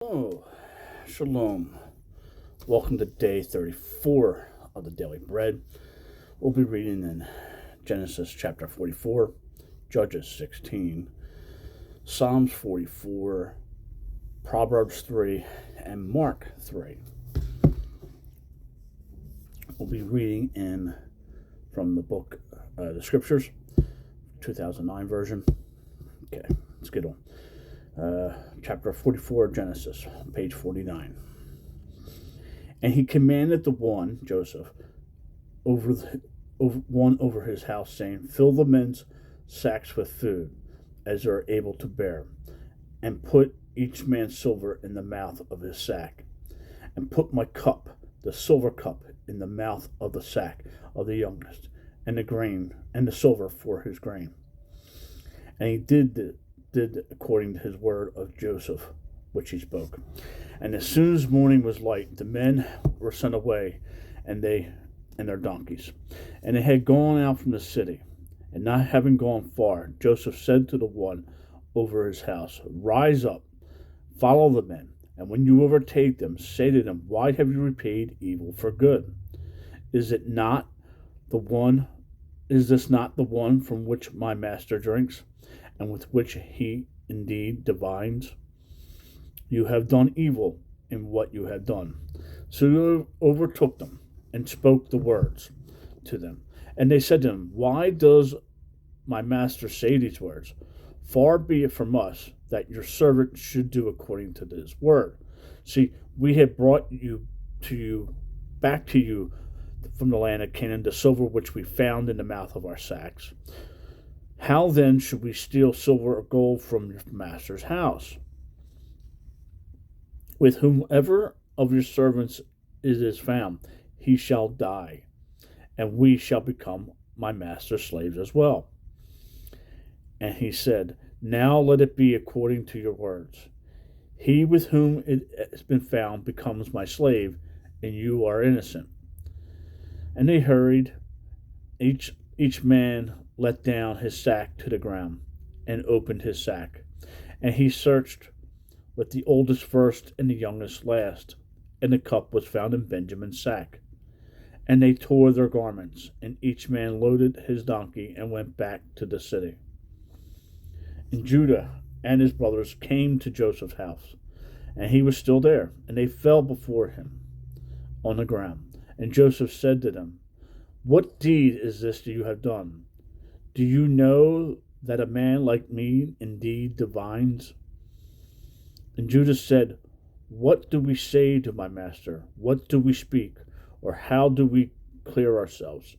Oh, shalom. Welcome to day 34 of the Daily Bread. We'll be reading in Genesis chapter 44, Judges 16, Psalms 44, Proverbs 3, and Mark 3. We'll be reading in from the book, the Scriptures, 2009 version. Okay, let's get on. Chapter 44, Genesis, page 49. And he commanded the one, Joseph, over his house, saying, fill the men's sacks with food, as they are able to bear, and put each man's silver in the mouth of his sack, and put my cup, the silver cup, in the mouth of the sack of the youngest, and the grain, and the silver for his grain. And he did according to his word of Joseph, which he spoke. And as soon as morning was light, the men were sent away, and their donkeys. And they had gone out from the city. And not having gone far, Joseph said to the one over his house, rise up, follow the men, and when you overtake them, say to them, why have you repaid evil for good? Is this not the one from which my master drinks, and with which he indeed divines? You have done evil in what you have done. So you overtook them and spoke the words to them. And they said to him, why does my master say these words? Far be it from us that your servant should do according to this word. See, we have brought back to you from the land of Canaan the silver which we found in the mouth of our sacks. How then should we steal silver or gold from your master's house? With whomever of your servants it is found, he shall die, and we shall become my master's slaves as well. And he said, now let it be according to your words. He with whom it has been found becomes my slave, and you are innocent. And they hurried, each man let down his sack to the ground, and opened his sack. And he searched with the oldest first and the youngest last, and the cup was found in Benjamin's sack. And they tore their garments, and each man loaded his donkey and went back to the city. And Judah and his brothers came to Joseph's house, and he was still there, and they fell before him on the ground. And Joseph said to them, what deed is this that you have done? Do you know that a man like me indeed divines? And Judah said, what do we say to my master? What do we speak? Or how do we clear ourselves?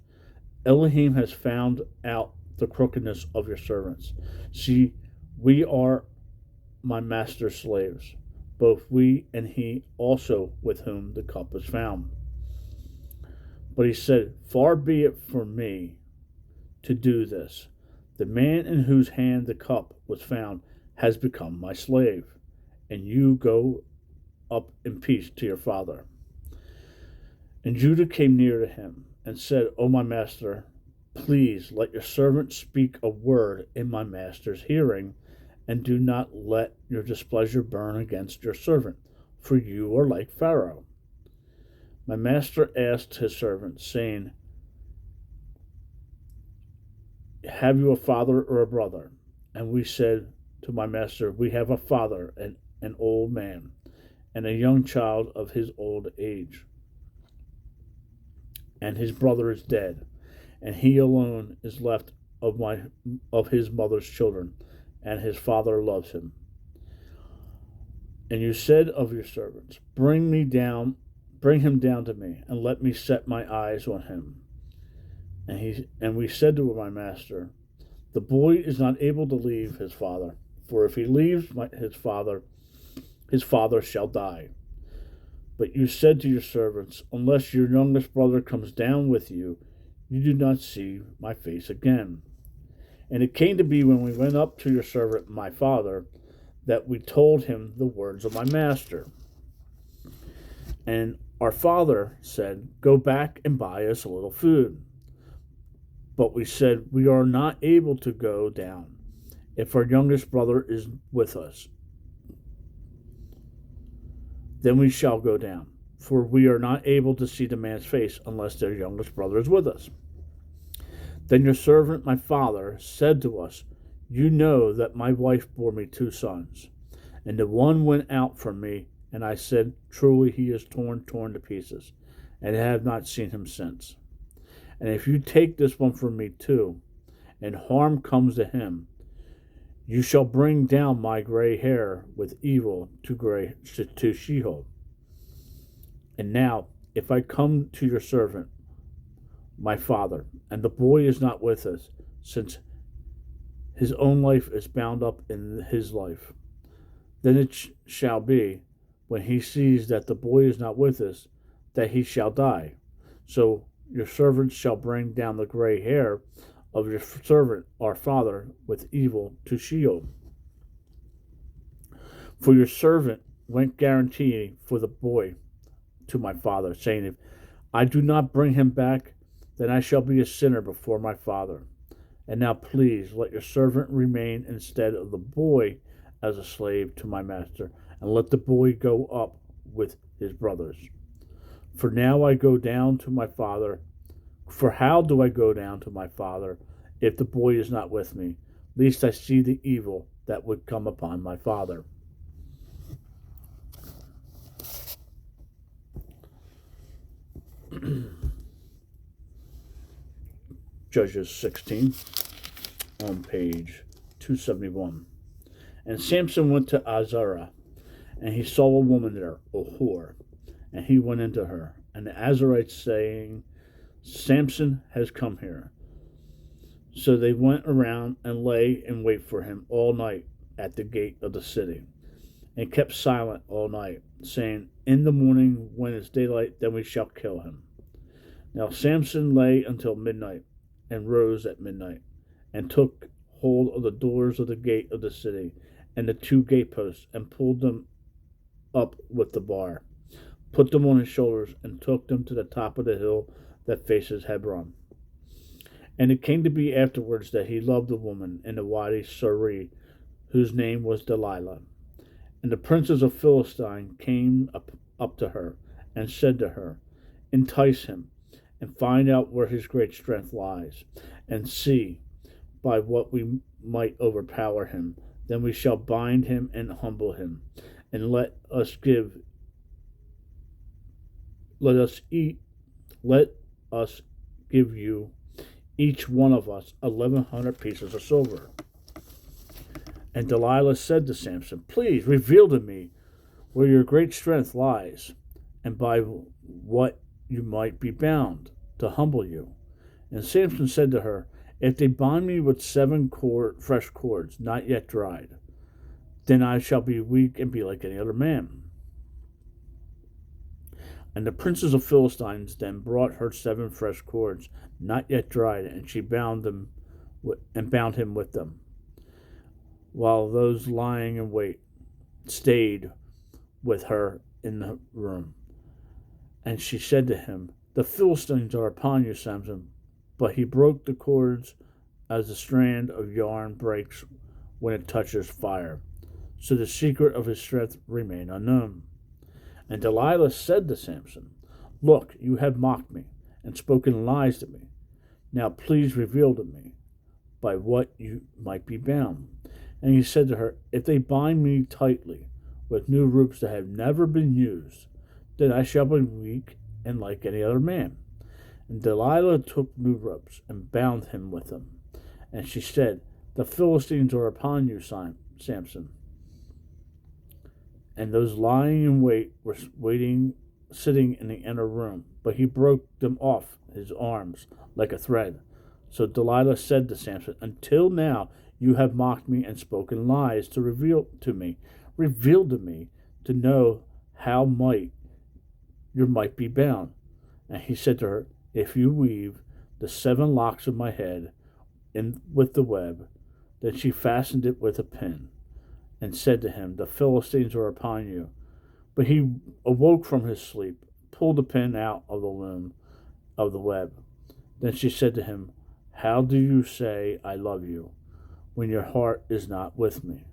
Elohim has found out the crookedness of your servants. See, we are my master's slaves, both we and he also with whom the cup is found. But he said, far be it from me to do this. The man in whose hand the cup was found has become my slave, and you go up in peace to your father. And Judah came near to him and said, O my master, please let your servant speak a word in my master's hearing, and do not let your displeasure burn against your servant, for you are like Pharaoh. My master asked his servant, saying, have you a father or a brother? And we said to my master, we have a father, an old man, and a young child of his old age. And his brother is dead, and he alone is left of his mother's children, and his father loves him. And you said of your servants, bring him down to me, and let me set my eyes on him. And we said to my master, the boy is not able to leave his father, for if he leaves his father shall die. But you said to your servants, unless your youngest brother comes down with you, you do not see my face again. And it came to be when we went up to your servant my father, that we told him the words of my master. And our father said, go back and buy us a little food. But we said, we are not able to go down if our youngest brother is with us. Then we shall go down, for we are not able to see the man's face unless their youngest brother is with us. Then your servant, my father, said to us, You know that my wife bore me 2 sons, and the one went out from me, and I said, Truly he is torn to pieces, and I have not seen him since. And if you take this one from me too, and harm comes to him, you shall bring down my gray hair with evil to Sheol. And now, if I come to your servant, my father, and the boy is not with us, since his own life is bound up in his life, then it shall be, when he sees that the boy is not with us, that he shall die. So your servants shall bring down the gray hair of your servant, our father, with evil to Sheol. For your servant went guaranteeing for the boy to my father, saying, If I do not bring him back, then I shall be a sinner before my father. And now please let your servant remain instead of the boy as a slave to my master, and let the boy go up with his brothers. For now I go down to my father. For how do I go down to my father if the boy is not with me, lest I see the evil that would come upon my father? Judges 16 on page 271. And Samson went to Azarah, and he saw a woman there, a whore, and he went into her. And the Azarites saying, Samson has come here. So they went around and lay in wait for him all night at the gate of the city, and kept silent all night, saying, In the morning, when it's daylight, then we shall kill him. Now Samson lay until midnight, and rose at midnight, and took hold of the doors of the gate of the city, and the 2 gateposts, and pulled them up with the bar, put them on his shoulders, and took them to the top of the hill that faces Hebron. And it came to be afterwards that he loved a woman in the Wadi Suri, whose name was Delilah. And the princes of Philistine came up to her, and said to her, Entice him, and find out where his great strength lies, and see by what we might overpower him. Then we shall bind him and humble him, and let us give you, each one of us, 1,100 pieces of silver. And Delilah said to Samson, Please reveal to me where your great strength lies, and by what you might be bound, to humble you. And Samson said to her, If they bind me with 7 fresh cords, not yet dried, then I shall be weak and be like any other man. And the princes of Philistines then brought her 7 fresh cords, not yet dried, and she bound him with them, while those lying in wait stayed with her in the room. And she said to him, The Philistines are upon you, Samson. But he broke the cords as a strand of yarn breaks when it touches fire. So the secret of his strength remained unknown. And Delilah said to Samson, Look, you have mocked me and spoken lies to me. Now please reveal to me by what you might be bound. And he said to her, If they bind me tightly with new ropes that have never been used, then I shall be weak and like any other man. And Delilah took new ropes and bound him with them. And she said, The Philistines are upon you, Samson. And those lying in wait were sitting in the inner room, but he broke them off his arms like a thread. So Delilah said to Samson, Until now you have mocked me and spoken lies to reveal to me to know how your might be bound. And he said to her, If you weave the 7 locks of my head in with the web. Then she fastened it with a pin, and said to him, The Philistines are upon you. But he awoke from his sleep, pulled the pin out of the loom of the web. Then she said to him, How do you say I love you, when your heart is not with me?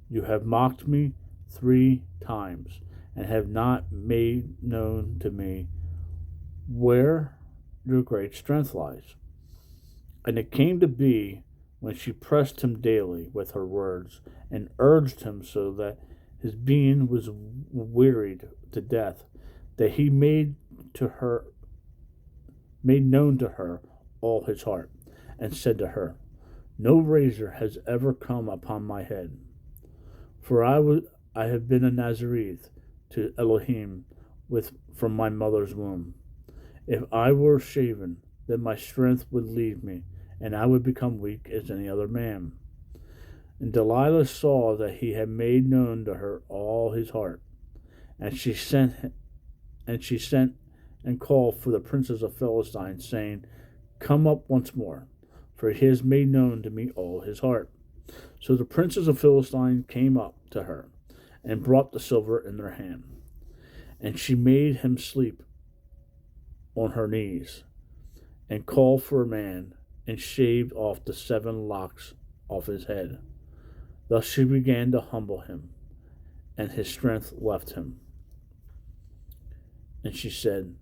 You have mocked me 3 times, and have not made known to me where your great strength lies. And it came to be, when she pressed him daily with her words, and urged him so that his being was wearied to death, that he made known to her all his heart, and said to her, no razor has ever come upon my head, for I have been a Nazarene to Elohim from my mother's womb. If I were shaven, then my strength would leave me, and I would become weak as any other man. And Delilah saw that he had made known to her all his heart, and she sent and called for the princes of Philistine, saying, come up once more, for he has made known to me all his heart. So the princes of Philistine came up to her, and brought the silver in their hand. And she made him sleep on her knees, and called for a man, and shaved off the 7 locks off his head. Thus she began to humble him, and his strength left him. And she said,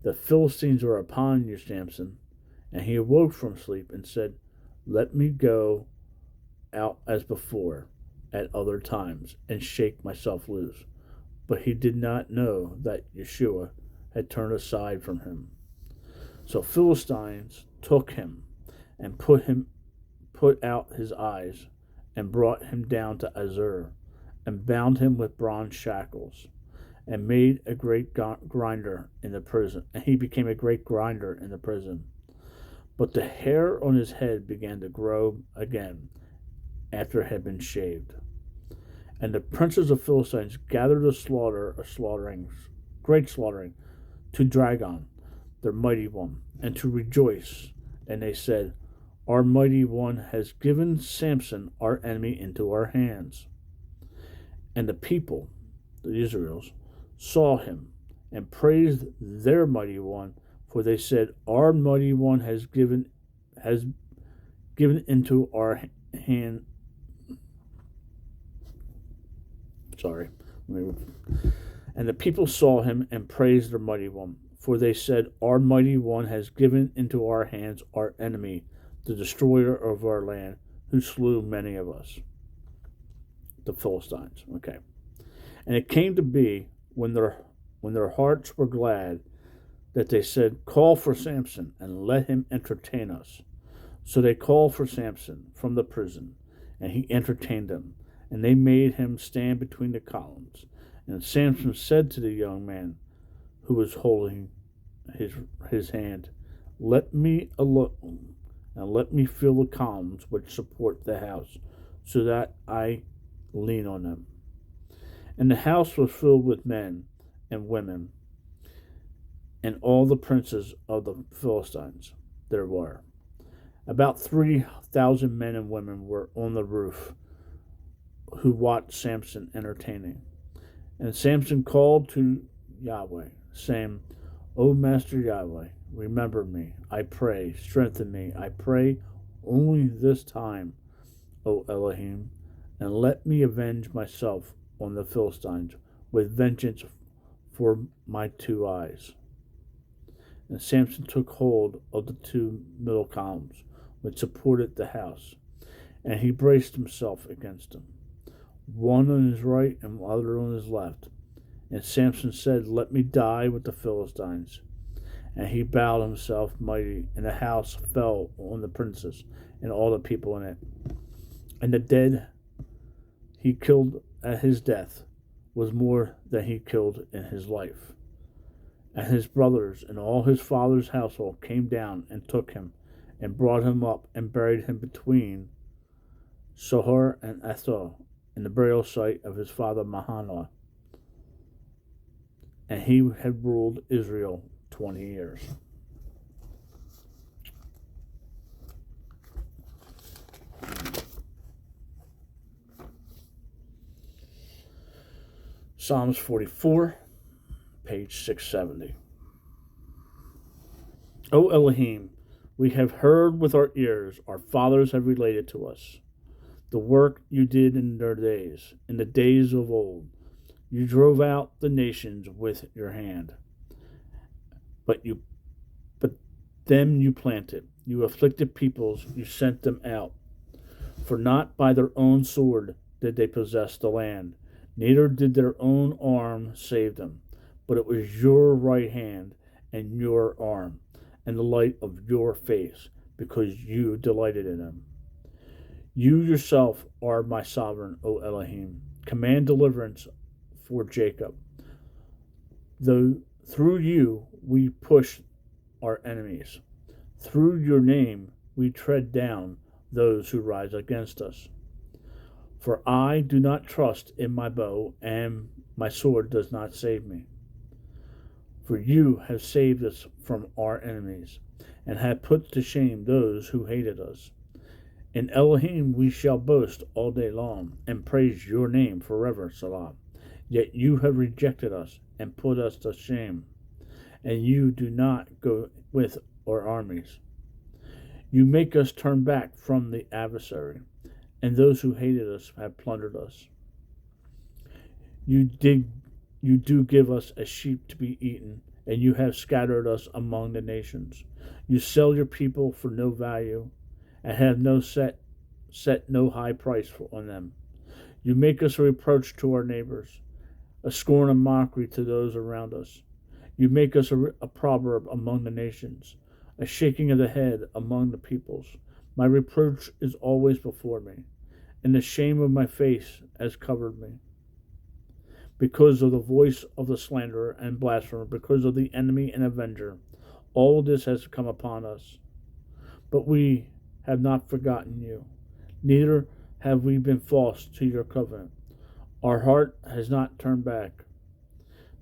the Philistines are upon you, Samson. And he awoke from sleep and said, let me go out as before at other times, and shake myself loose. But he did not know that Yeshua had turned aside from him. So Philistines took him, and put out his eyes, and brought him down to Azur, and bound him with bronze shackles, and made a great grinder in the prison. And he became a great grinder in the prison. But the hair on his head began to grow again, after it had been shaved. And the princes of Philistines gathered great slaughtering, to Dragon, their mighty one, and to rejoice. And they said, our mighty one has given Samson, our enemy, into our hands. And the people, the Israels, saw him, and praised their mighty one, for they said, our mighty one has given into our hand. And the people saw him and praised their mighty one, for they said, our mighty one has given into our hands our enemy, the destroyer of our land, who slew many of us. The Philistines. Okay. And it came to be, when their hearts were glad, that they said, call for Samson, and let him entertain us. So they called for Samson from the prison, and he entertained them. And they made him stand between the columns. And Samson said to the young man who was holding his hand, let me alone, and let me feel the columns which support the house, so that I lean on them. And the house was filled with men and women, and all the princes of the Philistines there were. About 3,000 men and women were on the roof, who watched Samson entertaining. And Samson called to Yahweh, saying, O Master Yahweh, remember me, I pray, strengthen me, I pray, only this time, O Elohim, and let me avenge myself on the Philistines with vengeance for my 2 eyes. And Samson took hold of the 2 middle columns which supported the house, and he braced himself against them, one on his right and the other on his left. And Samson said, let me die with the Philistines. And he bowed himself mighty, and the house fell on the princes and all the people in it. And the dead he killed at his death was more than he killed in his life. And his brothers and all his father's household came down and took him, and brought him up, and buried him between Sohar and Ethel, in the burial site of his father Mahanoah. And he had ruled Israel 20 years. Psalms 44, page 670. O Elohim, we have heard with our ears, our fathers have related to us, the work you did in their days, in the days of old, You drove out the nations with your hand, but you but them you planted. You afflicted peoples, you sent them out. For not by their own sword did they possess the land, neither did their own arm save them, but it was your right hand and your arm, and the light of your face, because you delighted in them. You yourself are my sovereign, O Elohim. Command deliverance for Jacob. Though through you we push our enemies. Through your name we tread down those who rise against us. For I do not trust in my bow, and my sword does not save me. For you have saved us from our enemies, and have put to shame those who hated us. In Elohim we shall boast all day long, and praise your name forever, Salah. Yet you have rejected us, and put us to shame, and you do not go with our armies. You make us turn back from the adversary, and those who hated us have plundered us. You do give us as sheep to be eaten, and you have scattered us among the nations. You sell your people for no value, and have no set no high price on them. You make us a reproach to our neighbors, a scorn and mockery to those around us. You make us a proverb among the nations, a shaking of the head among the peoples. My reproach is always before me, and the shame of my face has covered me. Because of the voice of the slanderer and blasphemer, because of the enemy and avenger, all this has come upon us. But we have not forgotten you, neither have we been false to your covenant. Our heart has not turned back,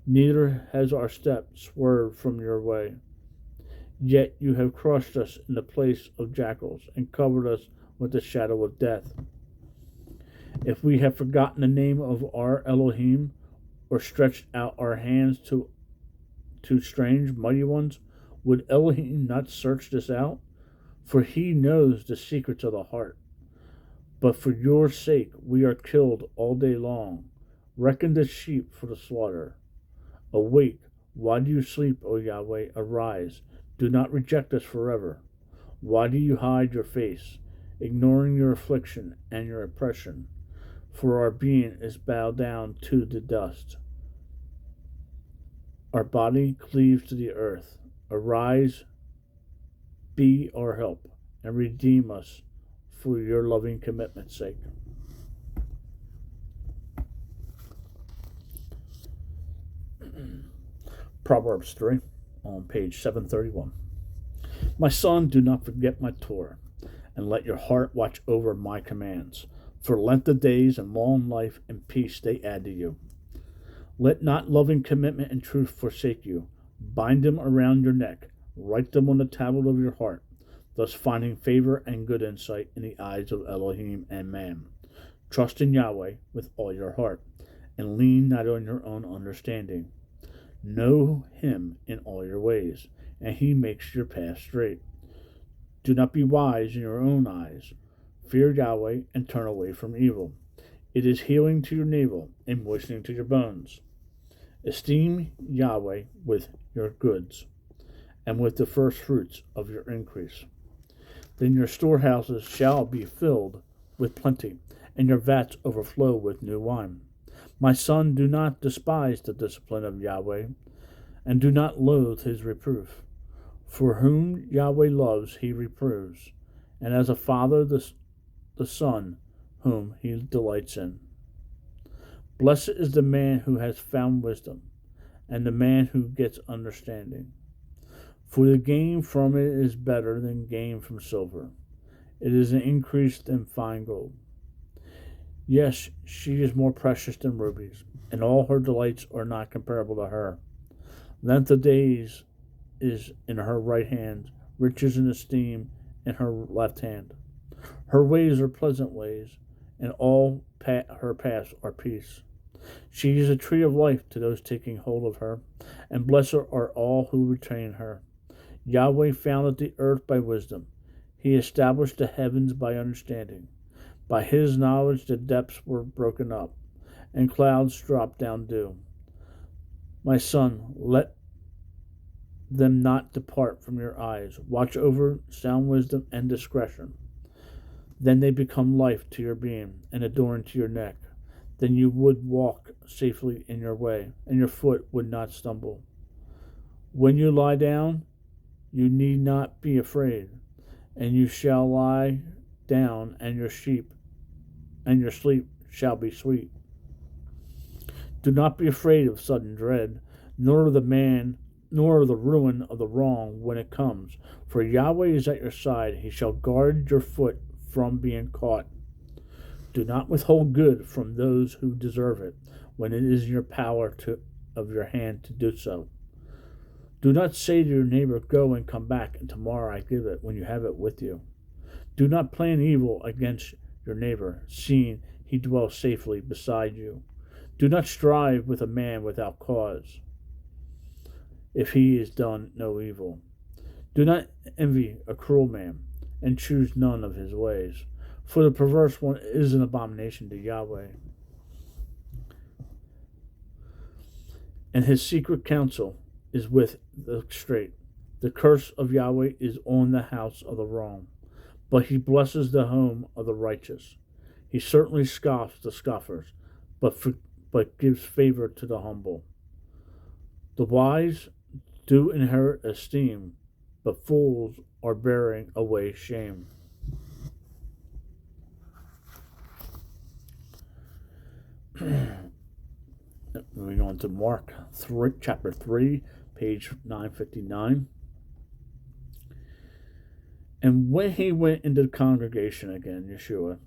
neither has our step swerved from your way. Yet you have crushed us in the place of jackals, and covered us with the shadow of death. If we have forgotten the name of our Elohim, or stretched out our hands to strange mighty ones, would Elohim not search this out? For he knows the secrets of the heart. But for your sake we are killed all day long, reckoned as sheep for the slaughter. Awake, why do you sleep, O Yahweh? Arise, do not reject us forever. Why do you hide your face, ignoring your affliction and your oppression? For our being is bowed down to the dust. Our body cleaves to the earth. Arise, be our help, and redeem us for your loving commitment's sake. Proverbs 3 on page 731. My son, do not forget my Torah, and let your heart watch over my commands. For length of days and long life and peace they add to you. Let not loving commitment and truth forsake you. Bind them around your neck. Write them on the tablet of your heart, thus finding favor and good insight in the eyes of Elohim and man. Trust in Yahweh with all your heart, and lean not on your own understanding. Know him in all your ways, and he makes your path straight. Do not be wise in your own eyes. Fear Yahweh and turn away from evil. It is healing to your navel and moistening to your bones. Esteem Yahweh with your goods, and with the first fruits of your increase. Then your storehouses shall be filled with plenty, and your vats overflow with new wine. My son, do not despise the discipline of Yahweh, and do not loathe his reproof. For whom Yahweh loves, he reproves, and as a father the son whom he delights in. Blessed is the man who has found wisdom, and the man who gets understanding. For the gain from it is better than gain from silver. It is an increase than fine gold. Yes, she is more precious than rubies, and all her delights are not comparable to her. Length of days is in her right hand, riches and esteem in her left hand. Her ways are pleasant ways, and all her paths are peace. She is a tree of life to those taking hold of her, and blessed are all who retain her. Yahweh founded the earth by wisdom. He established the heavens by understanding. By his knowledge the depths were broken up, and clouds drop down dew. My son, let them not depart from your eyes. Watch over sound wisdom and discretion. Then they become life to your being and adorn to your neck. Then you would walk safely in your way, and your foot would not stumble. When you lie down, you need not be afraid, and you shall lie down, and your sleep shall be sweet. Do not be afraid of sudden dread, nor of the ruin of the wrong when it comes. For Yahweh is at your side; he shall guard your foot from being caught. Do not withhold good from those who deserve it, when it is in your power of your hand to do so. Do not say to your neighbor, "Go and come back, and tomorrow I give it," when you have it with you. Do not plan evil against your neighbor, seeing he dwells safely beside you. Do not strive with a man without cause, if he has done no evil. Do not envy a cruel man, and choose none of his ways, for the perverse one is an abomination to Yahweh, and his secret counsel is with the straight. The curse of Yahweh is on the house of the wrong, but he blesses the home of the righteous. He certainly scoffs the scoffers, but gives favor to the humble. The wise do inherit esteem, but fools are bearing away shame. Moving on to Mark 3, chapter 3, page 959. And when he went into the congregation again, Yeshua,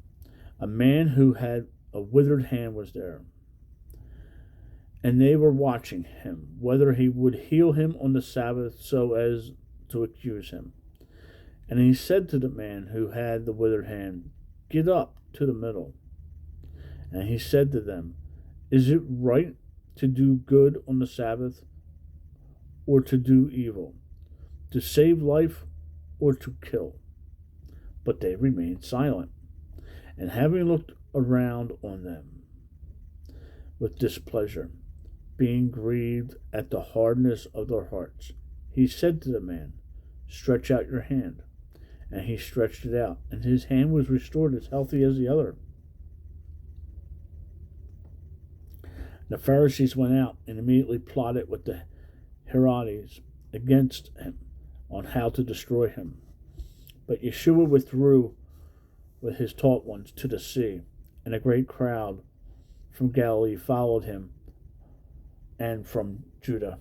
a man who had a withered hand was there. And they were watching him, whether he would heal him on the Sabbath so as to accuse him. And he said to the man who had the withered hand, "Get up to the middle." And he said to them, "Is it right to do good on the Sabbath, or to do evil, to save life, or to kill?" But they remained silent. And having looked around on them with displeasure, being grieved at the hardness of their hearts, he said to the man, "Stretch out your hand." And he stretched it out, and his hand was restored as healthy as the other. The Pharisees went out and immediately plotted with the Herodians against him on how to destroy him. But Yeshua withdrew with his taught ones to the sea, and a great crowd from Galilee followed him, and from Judea.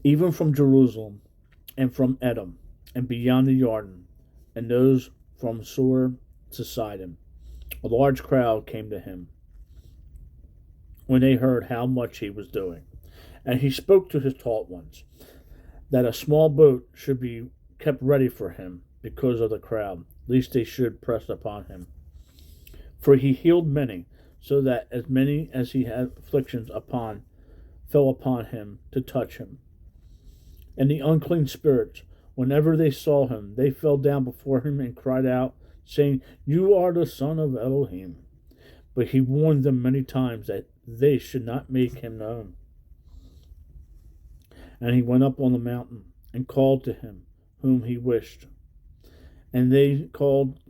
Even from Jerusalem, and from Edom, and beyond the Jordan, and those from Sur to Sidon, a large crowd came to him when they heard how much he was doing. And he spoke to his taught ones that a small boat should be kept ready for him because of the crowd, lest they should press upon him. For he healed many, so that as many as he had afflictions upon fell upon him to touch him. And the unclean spirits, whenever they saw him, they fell down before him and cried out, saying, "You are the Son of Elohim." But he warned them many times that they should not make him known. And he went up on the mountain and called to him whom he wished. And they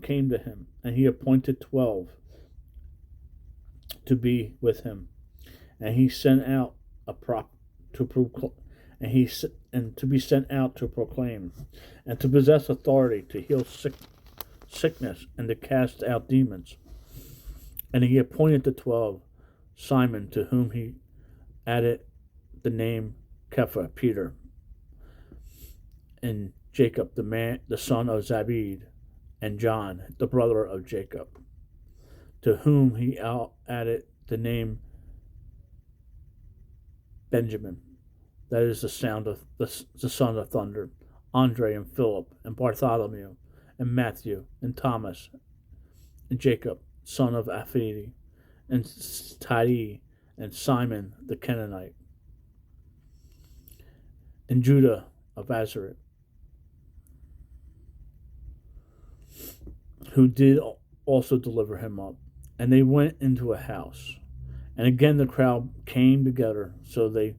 came to him, and he appointed 12 to be with him. And he sent out to be sent out to proclaim, and to possess authority to heal sickness and to cast out demons. And he appointed the 12, Simon, to whom he added the name Kepha, Peter, and Jacob, the son of Zebedee, and John, the brother of Jacob, to whom he added the name Benjamin, that is the son of thunder, Andre and Philip and Bartholomew and Matthew and Thomas and Jacob, son of Alphaeus, and Thaddeus and Simon the Canaanite, and Judah of Nazareth, who did also deliver him up. And they went into a house. And again the crowd came together, so they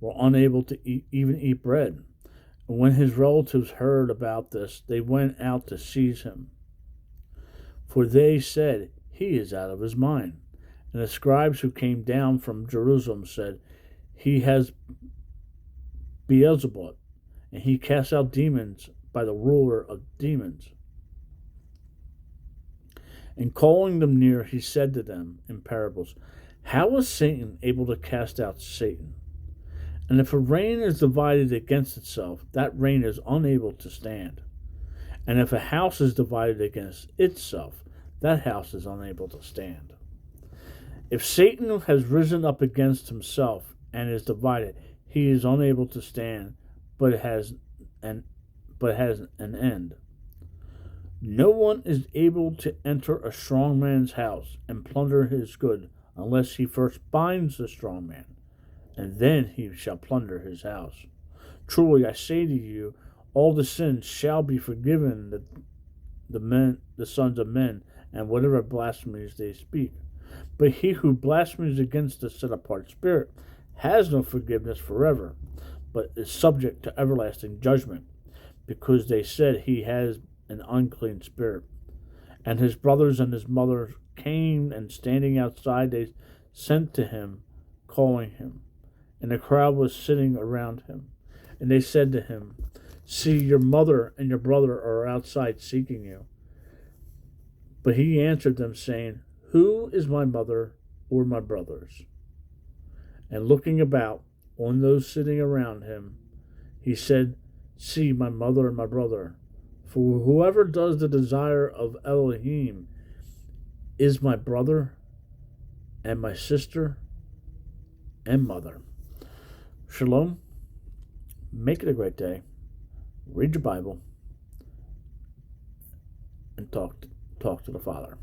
were unable to even eat bread. And when his relatives heard about this, they went out to seize him. For they said, "He is out of his mind." And the scribes who came down from Jerusalem said, "He has Beelzebub, and he casts out demons by the ruler of demons." And calling them near, he said to them in parables, "How is Satan able to cast out Satan? And if a reign is divided against itself, that reign is unable to stand. And if a house is divided against itself, that house is unable to stand. If Satan has risen up against himself and is divided, he is unable to stand, but has an end. No one is able to enter a strong man's house and plunder his good unless he first binds the strong man, and then he shall plunder his house. Truly I say to you, all the sins shall be forgiven the sons of men, and whatever blasphemies they speak. But he who blasphemes against the set apart Spirit has no forgiveness forever, but is subject to everlasting judgment, because they said he has an unclean spirit. And his brothers and his mother came, and standing outside they sent to him, calling him. And the crowd was sitting around him. And they said to him, "See, your mother and your brother are outside seeking you." But he answered them, saying, "Who is my mother or my brothers?" And looking about on those sitting around him, he said, "See my mother and my brother. For whoever does the desire of Elohim is my brother and my sister and mother." Shalom. Make it a great day. Read your Bible and talk to the Father.